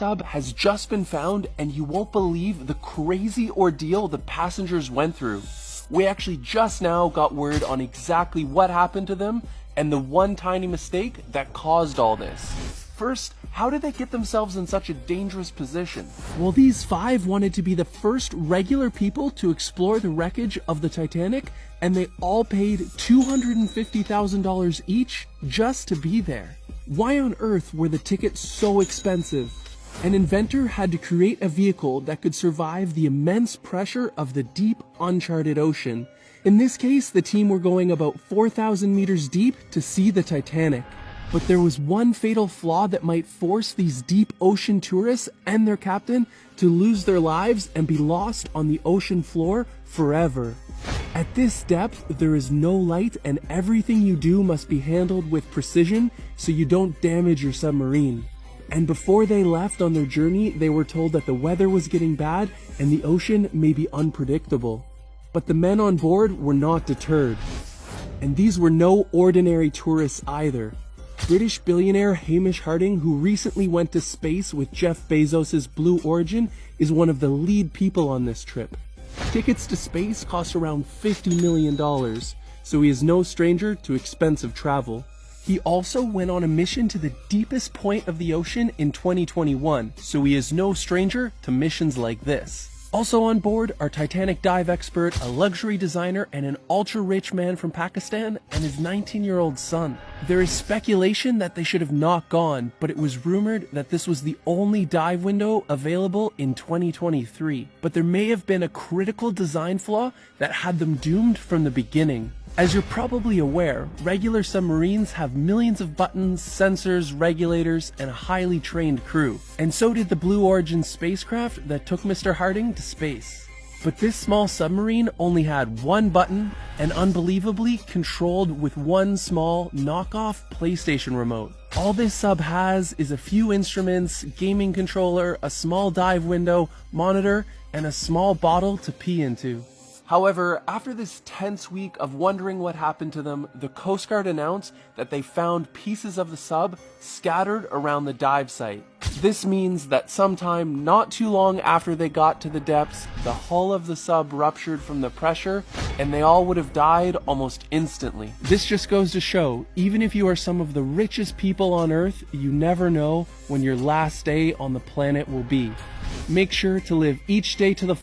sub has just been found, and you won't believe the crazy ordeal the passengers went through. We actually just now got word on exactly what happened to them and the one tiny mistake that caused all this. First, how did they get themselves in such a dangerous position? Well, these 5 wanted to be the first regular people to explore the wreckage of the Titanic, and they all paid $250,000 each just to be there. Why on earth were the tickets so expensive? An inventor had to create a vehicle that could survive the immense pressure of the deep, uncharted ocean. In this case, the team were going about 4,000 meters deep to see the Titanic. But there was one fatal flaw that might force these deep ocean tourists and their captain to lose their lives and be lost on the ocean floor forever. At this depth, there is no light, and everything you do must be handled with precision so you don't damage your submarine. And before they left on their journey, they were told that the weather was getting bad and the ocean may be unpredictable. But the men on board were not deterred. And these were no ordinary tourists either. British billionaire Hamish Harding, who recently went to space with Jeff Bezos' Blue Origin, is one of the lead people on this trip. Tickets to space cost around $50 million, so he is no stranger to expensive travel. He also went on a mission to the deepest point of the ocean in 2021, so he is no stranger to missions like this. Also on board are Titanic dive expert, a luxury designer, and an ultra-rich man from Pakistan and his 19-year-old son. There is speculation that they should have not gone, but it was rumored that this was the only dive window available in 2023. But there may have been a critical design flaw that had them doomed from the beginning. As you're probably aware, regular submarines have millions of buttons, sensors, regulators, and a highly trained crew. And so did the Blue Origin spacecraft that took Mr. Harding to space. But this small submarine only had one button and unbelievably controlled with one small knockoff PlayStation remote. All this sub has is a few instruments, gaming controller, a small dive window, monitor, and a small bottle to pee into. However, after this tense week of wondering what happened to them, the Coast Guard announced that they found pieces of the sub scattered around the dive site. This means that sometime not too long after they got to the depths, the hull of the sub ruptured from the pressure, and they all would have died almost instantly. This just goes to show, even if you are some of the richest people on Earth, you never know when your last day on the planet will be. Make sure to live each day to the